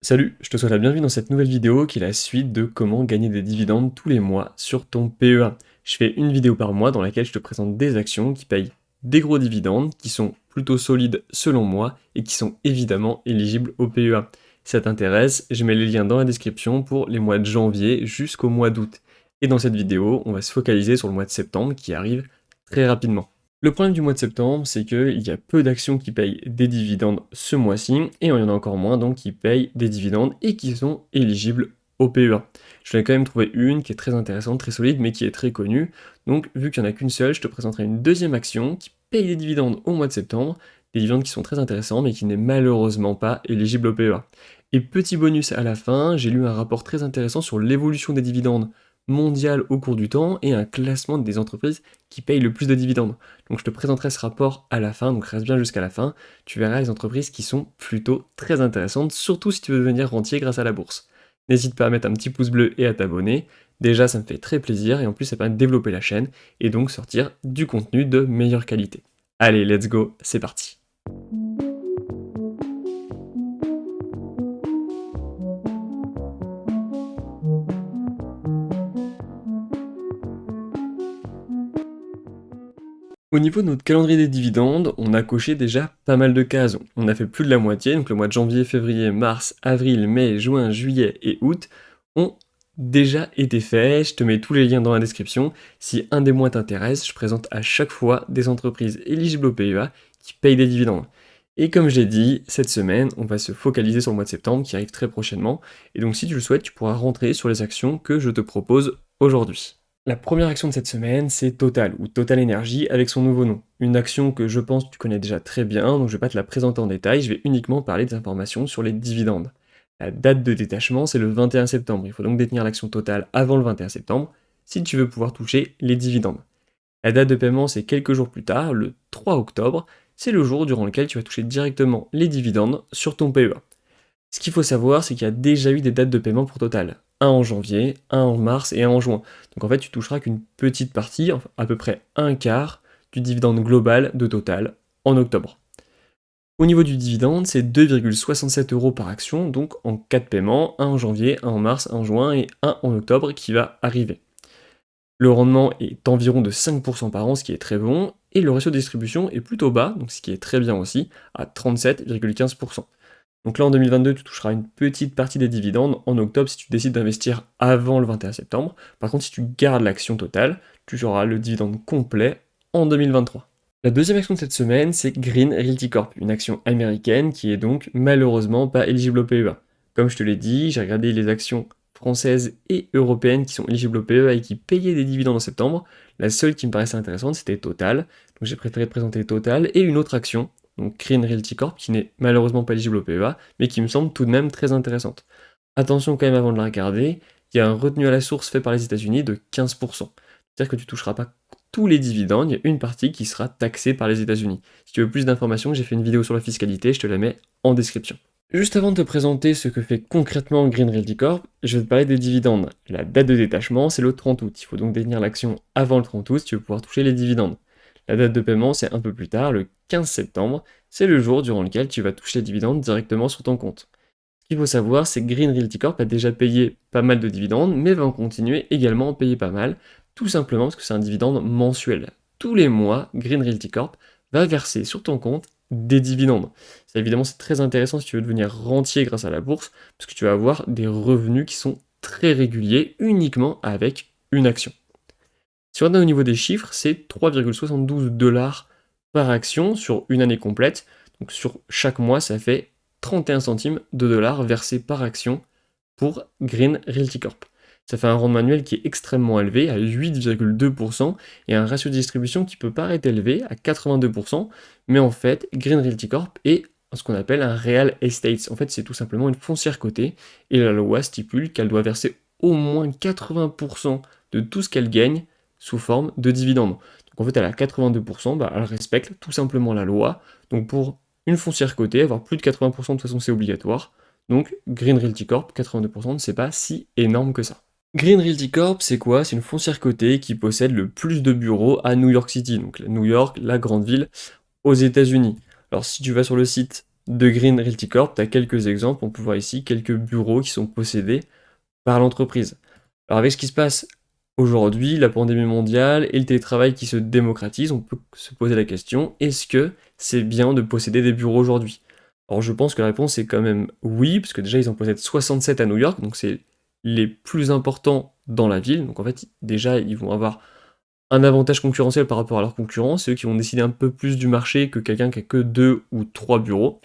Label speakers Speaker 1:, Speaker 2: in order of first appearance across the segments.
Speaker 1: Salut, je te souhaite la bienvenue dans cette nouvelle vidéo qui est la suite de comment gagner des dividendes tous les mois sur ton PEA. Je fais une vidéo par mois dans laquelle je te présente des actions qui payent des gros dividendes, qui sont plutôt solides selon moi et qui sont évidemment éligibles au PEA. Si ça t'intéresse, je mets les liens dans la description pour les mois de janvier jusqu'au mois d'août. Et dans cette vidéo, on va se focaliser sur le mois de septembre qui arrive très rapidement. Le problème du mois de septembre, c'est qu'il y a peu d'actions qui payent des dividendes ce mois-ci, et il y en a encore moins donc qui payent des dividendes et qui sont éligibles au PEA. Je vais quand même trouver une qui est très intéressante, très solide, mais qui est très connue. Donc vu qu'il n'y en a qu'une seule, je te présenterai une deuxième action qui paye des dividendes au mois de septembre, des dividendes qui sont très intéressants, mais qui n'est malheureusement pas éligible au PEA. Et petit bonus à la fin, j'ai lu un rapport très intéressant sur l'évolution des dividendes mondiales au cours du temps et un classement des entreprises qui payent le plus de dividendes. Donc je te présenterai ce rapport à la fin, donc reste bien jusqu'à la fin. Tu verras les entreprises qui sont plutôt très intéressantes, surtout si tu veux devenir rentier grâce à la bourse. N'hésite pas à mettre un petit pouce bleu et à t'abonner. Déjà, ça me fait très plaisir et en plus, ça permet de développer la chaîne et donc sortir du contenu de meilleure qualité. Allez, let's go, c'est parti. Au niveau de notre calendrier des dividendes, on a coché déjà pas mal de cases. On a fait plus de la moitié, donc le mois de janvier, février, mars, avril, mai, juin, juillet et août ont déjà été faits. Je te mets tous les liens dans la description. Si un des mois t'intéresse, je présente à chaque fois des entreprises éligibles au PEA qui payent des dividendes. Et comme je l'ai dit, cette semaine, on va se focaliser sur le mois de septembre qui arrive très prochainement. Et donc si tu le souhaites, tu pourras rentrer sur les actions que je te propose aujourd'hui. La première action de cette semaine, c'est Total, ou Total Energy avec son nouveau nom. Une action que je pense que tu connais déjà très bien, donc je ne vais pas te la présenter en détail, je vais uniquement parler des informations sur les dividendes. La date de détachement, c'est le 21 septembre. Il faut donc détenir l'action Total avant le 21 septembre si tu veux pouvoir toucher les dividendes. La date de paiement, c'est quelques jours plus tard, le 3 octobre. C'est le jour durant lequel tu vas toucher directement les dividendes sur ton PEA. Ce qu'il faut savoir, c'est qu'il y a déjà eu des dates de paiement pour Total. Un en janvier, un en mars et un en juin. Donc en fait, tu toucheras qu'une petite partie, enfin, à peu près un quart, du dividende global de Total en octobre. Au niveau du dividende, c'est 2,67 € par action, donc en 4 paiements, un en janvier, un en mars, un en juin et un en octobre qui va arriver. Le rendement est environ de 5% par an, ce qui est très bon, et le ratio de distribution est plutôt bas, donc ce qui est très bien aussi, à 37,15%. Donc là, en 2022, tu toucheras une petite partie des dividendes en octobre si tu décides d'investir avant le 21 septembre. Par contre, si tu gardes l'action totale, tu auras le dividende complet en 2023. La deuxième action de cette semaine, c'est Green Realty Corp, une action américaine qui est donc malheureusement pas éligible au PEA. Comme je te l'ai dit, j'ai regardé les actions françaises et européennes qui sont éligibles au PEA et qui payaient des dividendes en septembre. La seule qui me paraissait intéressante, c'était Total. Donc j'ai préféré te présenter Total et une autre action, donc Green Realty Corp, qui n'est malheureusement pas éligible au PEA, mais qui me semble tout de même très intéressante. Attention quand même avant de la regarder, il y a un retenu à la source fait par les États-Unis de 15%. C'est-à-dire que tu ne toucheras pas tous les dividendes, il y a une partie qui sera taxée par les États-Unis. Si tu veux plus d'informations, j'ai fait une vidéo sur la fiscalité, je te la mets en description. Juste avant de te présenter ce que fait concrètement Green Realty Corp, je vais te parler des dividendes. La date de détachement, c'est le 30 août. Il faut donc détenir l'action avant le 30 août si tu veux pouvoir toucher les dividendes. La date de paiement, c'est un peu plus tard, le 15 septembre. C'est le jour durant lequel tu vas toucher les dividendes directement sur ton compte. Ce qu'il faut savoir, c'est que Green Realty Corp a déjà payé pas mal de dividendes, mais va en continuer également à payer pas mal, tout simplement parce que c'est un dividende mensuel. Tous les mois, Green Realty Corp va verser sur ton compte des dividendes. Ça, évidemment, c'est très intéressant si tu veux devenir rentier grâce à la bourse, parce que tu vas avoir des revenus qui sont très réguliers uniquement avec une action. Si on regarde au niveau des chiffres, c'est 3,72 $ par action sur une année complète. Donc sur chaque mois, ça fait 31 centimes de dollars versés par action pour Green Realty Corp. Ça fait un rendement annuel qui est extrêmement élevé, à 8,2%, et un ratio de distribution qui peut paraître élevé, à 82%, mais en fait, Green Realty Corp est ce qu'on appelle un real estate. En fait, c'est tout simplement une foncière cotée, et la loi stipule qu'elle doit verser au moins 80% de tout ce qu'elle gagne sous forme de dividendes. Donc en fait, elle a 82%, elle respecte tout simplement la loi. Donc pour une foncière cotée, avoir plus de 80%, de toute façon, c'est obligatoire. Donc Green Realty Corp, 82%, c'est pas si énorme que ça. Green Realty Corp, c'est quoi? C'est une foncière cotée qui possède le plus de bureaux à New York City, donc New York, la grande ville aux États-Unis. Alors si tu vas sur le site de Green Realty Corp, tu as quelques exemples, on peut voir ici quelques bureaux qui sont possédés par l'entreprise. Alors avec ce qui se passe aujourd'hui, la pandémie mondiale et le télétravail qui se démocratise, on peut se poser la question, est-ce que c'est bien de posséder des bureaux aujourd'hui? Alors je pense que la réponse est quand même oui, parce que déjà ils en possèdent 67 à New York, donc c'est les plus importants dans la ville, donc en fait déjà ils vont avoir un avantage concurrentiel par rapport à leurs concurrents, c'est eux qui vont décider un peu plus du marché que quelqu'un qui a que 2 ou 3 bureaux.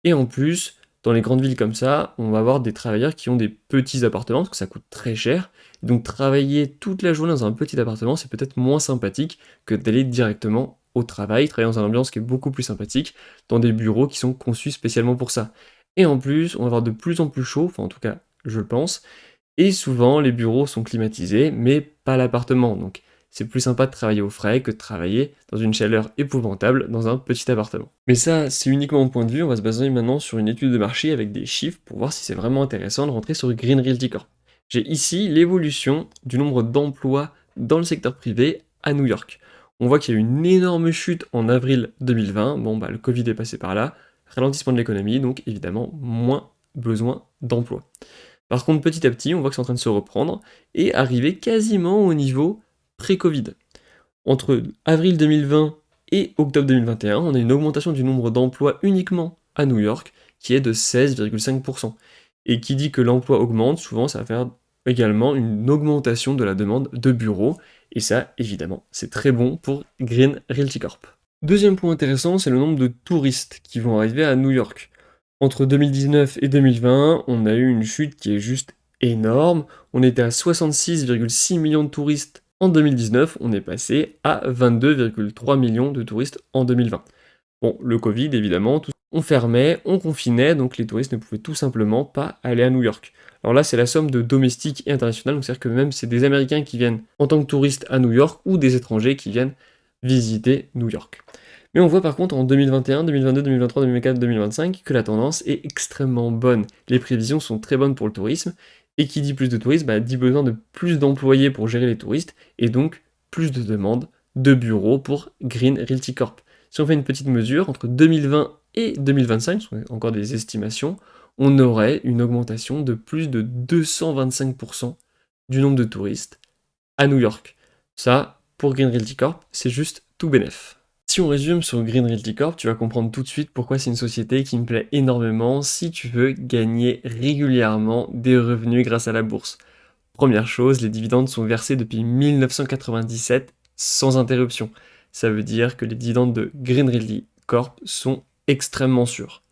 Speaker 1: Et en plus, dans les grandes villes comme ça, on va avoir des travailleurs qui ont des petits appartements, parce que ça coûte très cher. Donc travailler toute la journée dans un petit appartement, c'est peut-être moins sympathique que d'aller directement au travail, travailler dans une ambiance qui est beaucoup plus sympathique, dans des bureaux qui sont conçus spécialement pour ça. Et en plus, on va avoir de plus en plus chaud, enfin en tout cas, je le pense, et souvent les bureaux sont climatisés, mais pas l'appartement. Donc c'est plus sympa de travailler au frais que de travailler dans une chaleur épouvantable dans un petit appartement. Mais ça, c'est uniquement mon point de vue, on va se baser maintenant sur une étude de marché avec des chiffres pour voir si c'est vraiment intéressant de rentrer sur Green Realty Corp. J'ai ici l'évolution du nombre d'emplois dans le secteur privé à New York. On voit qu'il y a eu une énorme chute en avril 2020, bon bah le Covid est passé par là, ralentissement de l'économie, donc évidemment moins besoin d'emplois. Par contre, petit à petit, on voit que c'est en train de se reprendre et arriver quasiment au niveau pré-Covid. Entre avril 2020 et octobre 2021, on a une augmentation du nombre d'emplois uniquement à New York qui est de 16,5%. Et qui dit que l'emploi augmente, souvent ça va faire également une augmentation de la demande de bureaux. Et ça, évidemment, c'est très bon pour Green Realty Corp. Deuxième point intéressant, c'est le nombre de touristes qui vont arriver à New York. Entre 2019 et 2020, on a eu une chute qui est juste énorme. On était à 66,6 millions de touristes en 2019, on est passé à 22,3 millions de touristes en 2020. Bon, le Covid, évidemment, on fermait, on confinait, donc les touristes ne pouvaient tout simplement pas aller à New York. Alors là, c'est la somme de domestiques et internationaux, donc c'est-à-dire que même c'est des Américains qui viennent en tant que touristes à New York ou des étrangers qui viennent visiter New York. Mais on voit par contre en 2021, 2022, 2023, 2024, 2025 que la tendance est extrêmement bonne. Les prévisions sont très bonnes pour le tourisme, et qui dit plus de touristes, dit besoin de plus d'employés pour gérer les touristes, et donc plus de demandes de bureaux pour Green Realty Corp. Si on fait une petite mesure, entre 2020 et 2025, ce sont encore des estimations, on aurait une augmentation de plus de 225% du nombre de touristes à New York. Ça, pour Green Realty Corp, c'est juste tout bénef. Si on résume sur Green Realty Corp, tu vas comprendre tout de suite pourquoi c'est une société qui me plaît énormément si tu veux gagner régulièrement des revenus grâce à la bourse. Première chose, les dividendes sont versés depuis 1997 sans interruption. Ça veut dire que les dividendes de Green Realty Corp sont extrêmement sûrs.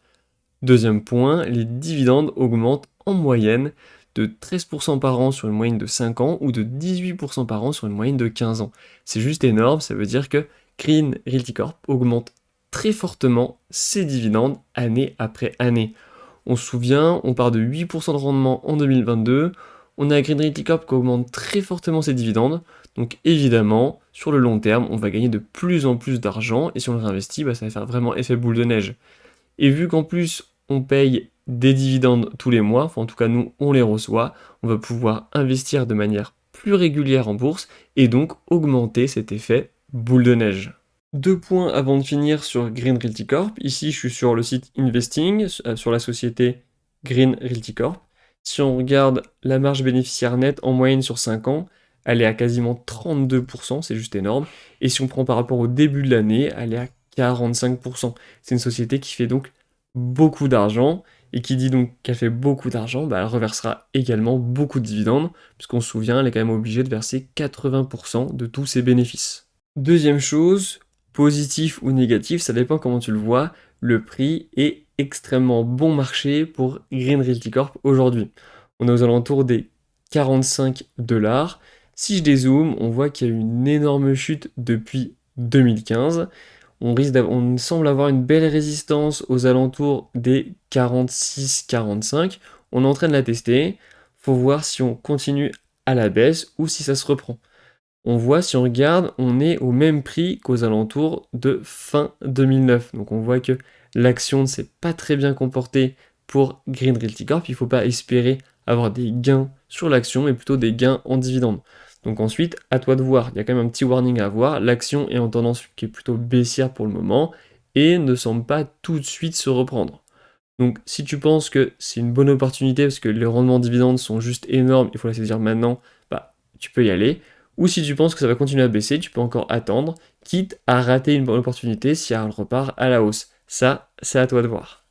Speaker 1: Deuxième point, les dividendes augmentent en moyenne de 13% par an sur une moyenne de 5 ans ou de 18% par an sur une moyenne de 15 ans. C'est juste énorme, ça veut dire que Green Realty Corp augmente très fortement ses dividendes année après année. On se souvient, on part de 8% de rendement en 2022, on a Green Realty Corp qui augmente très fortement ses dividendes, donc évidemment, sur le long terme, on va gagner de plus en plus d'argent, et si on le réinvestit, ça va faire vraiment effet boule de neige. Et vu qu'en plus, on paye des dividendes tous les mois, enfin en tout cas nous, on les reçoit, on va pouvoir investir de manière plus régulière en bourse, et donc augmenter cet effet boule de neige. Deux points avant de finir sur Green Realty Corp. Ici, je suis sur le site Investing, sur la société Green Realty Corp. Si on regarde la marge bénéficiaire nette en moyenne sur 5 ans, elle est à quasiment 32%, c'est juste énorme. Et si on prend par rapport au début de l'année, elle est à 45%. C'est une société qui fait donc beaucoup d'argent, et qui dit donc qu'elle fait beaucoup d'argent, elle reversera également beaucoup de dividendes, puisqu'on se souvient, elle est quand même obligée de verser 80% de tous ses bénéfices. Deuxième chose, positif ou négatif, ça dépend comment tu le vois, le prix est extrêmement bon marché pour Green Realty Corp aujourd'hui. On est aux alentours des 45 $. Si je dézoome, on voit qu'il y a eu une énorme chute depuis 2015. On semble avoir une belle résistance aux alentours des 46-45. On est en train de la tester. Faut voir si on continue à la baisse ou si ça se reprend. On voit, si on regarde, on est au même prix qu'aux alentours de fin 2009. Donc on voit que l'action ne s'est pas très bien comportée pour Green Realty Corp. Il ne faut pas espérer avoir des gains sur l'action, mais plutôt des gains en dividendes. Donc ensuite, à toi de voir. Il y a quand même un petit warning à avoir. L'action est en tendance qui est plutôt baissière pour le moment. et ne semble pas tout de suite se reprendre. Donc si tu penses que c'est une bonne opportunité parce que les rendements dividendes sont juste énormes, il faut la saisir maintenant, bah tu peux y aller. Ou si tu penses que ça va continuer à baisser, tu peux encore attendre, quitte à rater une bonne opportunité si elle repart à la hausse. Ça, c'est à toi de voir.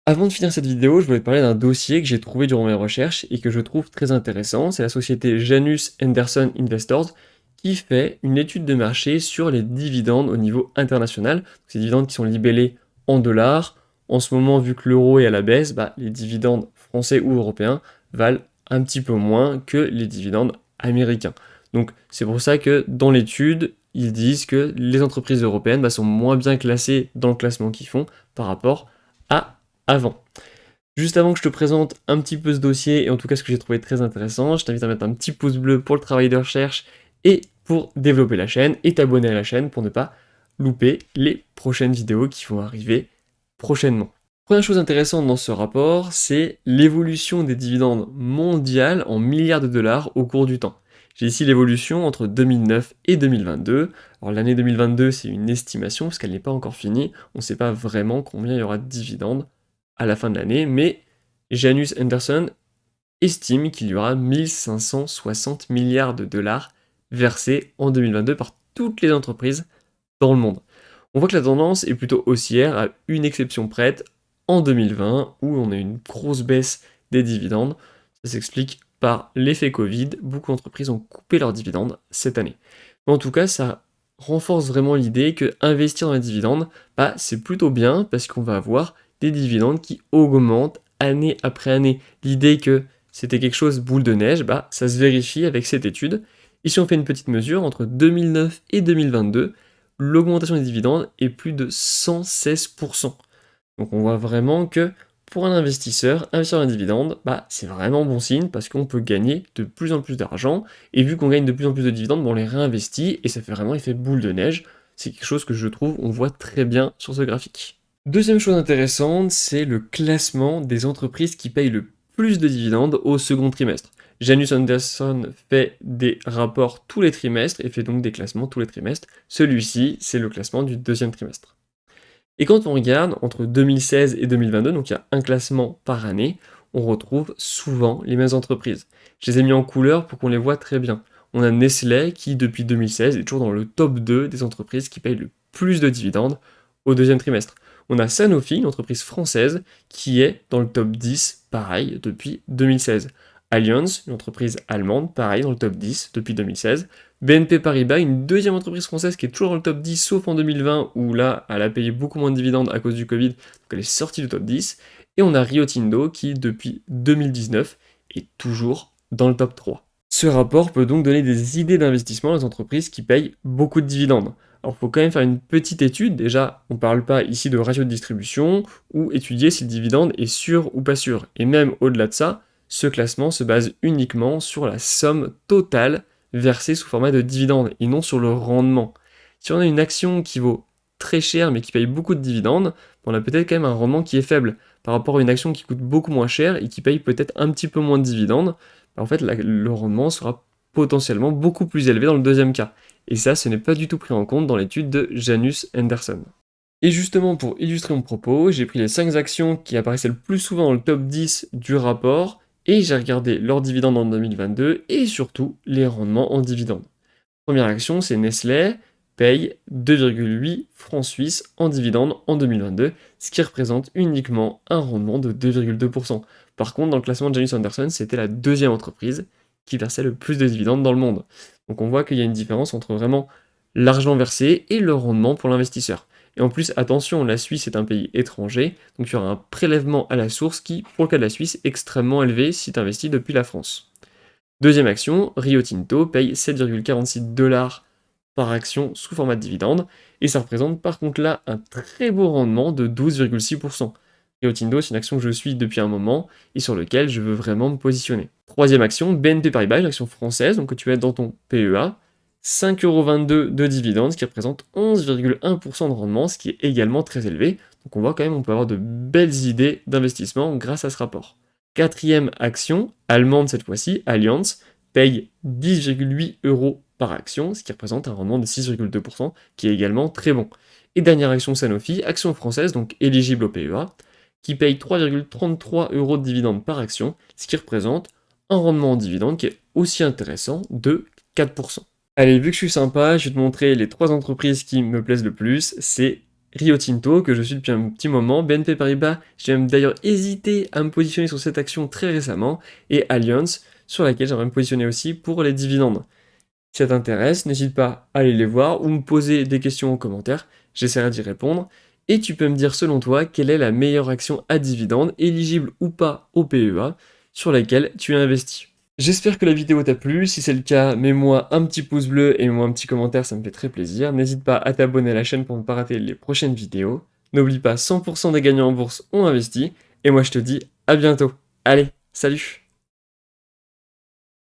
Speaker 1: Avant de finir cette vidéo, je voulais te parler d'un dossier que j'ai trouvé durant mes recherches et que je trouve très intéressant. C'est la société Janus Henderson Investors qui fait une étude de marché sur les dividendes au niveau international. Ces dividendes qui sont libellés en dollars. En ce moment, vu que l'euro est à la baisse, bah, les dividendes français ou européens valent un petit peu moins que les dividendes américains. Donc c'est pour ça que dans l'étude, ils disent que les entreprises européennes sont moins bien classées dans le classement qu'ils font par rapport à avant. Juste avant que je te présente un petit peu ce dossier, et en tout cas ce que j'ai trouvé très intéressant, je t'invite à mettre un petit pouce bleu pour le travail de recherche et pour développer la chaîne, et t'abonner à la chaîne pour ne pas louper les prochaines vidéos qui vont arriver prochainement. Première chose intéressante dans ce rapport, c'est l'évolution des dividendes mondiales en milliards de dollars au cours du temps. J'ai ici l'évolution entre 2009 et 2022. Alors l'année 2022, c'est une estimation parce qu'elle n'est pas encore finie. On ne sait pas vraiment combien il y aura de dividendes à la fin de l'année, mais Janus Henderson estime qu'il y aura 1560 milliards de dollars versés en 2022 par toutes les entreprises dans le monde. On voit que la tendance est plutôt haussière, à une exception près, en 2020, où on a une grosse baisse des dividendes. Ça s'explique par l'effet Covid. Beaucoup d'entreprises ont coupé leurs dividendes cette année. Mais en tout cas, ça renforce vraiment l'idée que investir dans les dividendes, c'est plutôt bien parce qu'on va avoir des dividendes qui augmentent année après année. L'idée que c'était quelque chose boule de neige, ça se vérifie avec cette étude. Et si on fait une petite mesure, entre 2009 et 2022, l'augmentation des dividendes est plus de 116%. Donc on voit vraiment que pour un investisseur, investir dans les dividendes, c'est vraiment bon signe parce qu'on peut gagner de plus en plus d'argent. Et vu qu'on gagne de plus en plus de dividendes, on les réinvestit et ça fait vraiment effet boule de neige. C'est quelque chose que je trouve on voit très bien sur ce graphique. Deuxième chose intéressante, c'est le classement des entreprises qui payent le plus de dividendes au second trimestre. Janus Henderson fait des rapports tous les trimestres et fait donc des classements tous les trimestres. Celui-ci, c'est le classement du deuxième trimestre. Et quand on regarde entre 2016 et 2022, donc il y a un classement par année, on retrouve souvent les mêmes entreprises. Je les ai mis en couleur pour qu'on les voit très bien. On a Nestlé qui, depuis 2016, est toujours dans le top 2 des entreprises qui payent le plus de dividendes au deuxième trimestre. On a Sanofi, une entreprise française, qui est dans le top 10, pareil, depuis 2016. Allianz, une entreprise allemande, pareil, dans le top 10 depuis 2016. BNP Paribas, une deuxième entreprise française qui est toujours dans le top 10, sauf en 2020, où là, elle a payé beaucoup moins de dividendes à cause du Covid, donc elle est sortie du top 10. Et on a Rio Tinto, qui, depuis 2019, est toujours dans le top 3. Ce rapport peut donc donner des idées d'investissement aux entreprises qui payent beaucoup de dividendes. Alors, il faut quand même faire une petite étude. Déjà, on ne parle pas ici de ratio de distribution ou étudier si le dividende est sûr ou pas sûr. Et même au-delà de ça, ce classement se base uniquement sur la somme totale versée sous format de dividende et non sur le rendement. Si on a une action qui vaut très cher mais qui paye beaucoup de dividendes, on a peut-être quand même un rendement qui est faible par rapport à une action qui coûte beaucoup moins cher et qui paye peut-être un petit peu moins de dividendes. En fait, le rendement sera potentiellement beaucoup plus élevé dans le deuxième cas. Et ça, ce n'est pas du tout pris en compte dans l'étude de Janus Henderson. Et justement, pour illustrer mon propos, j'ai pris les 5 actions qui apparaissaient le plus souvent dans le top 10 du rapport, et j'ai regardé leurs dividendes en 2022, et surtout les rendements en dividendes. Première action, c'est Nestlé, paye 2,8 francs suisses en dividendes en 2022, ce qui représente uniquement un rendement de 2,2%. Par contre, dans le classement de Janus Henderson, c'était la deuxième entreprise qui versait le plus de dividendes dans le monde. Donc on voit qu'il y a une différence entre vraiment l'argent versé et le rendement pour l'investisseur. Et en plus, attention, la Suisse est un pays étranger, donc il y aura un prélèvement à la source qui, pour le cas de la Suisse, est extrêmement élevé si tu investis depuis la France. Deuxième action, Rio Tinto paye 7,46 $ par action sous format de dividende, et ça représente par contre là un très beau rendement de 12,6%. Rio Tinto, c'est une action que je suis depuis un moment et sur laquelle je veux vraiment me positionner. Troisième action, BNP Paribas, une action française, donc que tu as dans ton PEA, 5,22 € de dividendes, ce qui représente 11,1% de rendement, ce qui est également très élevé. Donc on voit quand même on peut avoir de belles idées d'investissement grâce à ce rapport. Quatrième action, allemande cette fois-ci, Allianz, paye 10,8 € par action, ce qui représente un rendement de 6,2%, qui est également très bon. Et dernière action Sanofi, action française, donc éligible au PEA, qui paye 3,33 € de dividendes par action, ce qui représente un rendement en dividende qui est aussi intéressant de 4%. Allez, vu que je suis sympa, je vais te montrer les 3 entreprises qui me plaisent le plus. C'est Rio Tinto, que je suis depuis un petit moment, BNP Paribas, j'ai même d'ailleurs hésité à me positionner sur cette action très récemment, et Allianz, sur laquelle j'aimerais me positionner aussi pour les dividendes. Si ça t'intéresse, n'hésite pas à aller les voir ou me poser des questions en commentaire, j'essaierai d'y répondre. Et tu peux me dire selon toi quelle est la meilleure action à dividende, éligible ou pas au PEA, sur laquelle tu as investi. J'espère que la vidéo t'a plu, si c'est le cas, mets-moi un petit pouce bleu et mets-moi un petit commentaire, ça me fait très plaisir. N'hésite pas à t'abonner à la chaîne pour ne pas rater les prochaines vidéos. N'oublie pas, 100% des gagnants en bourse ont investi, et moi je te dis à bientôt. Allez, salut!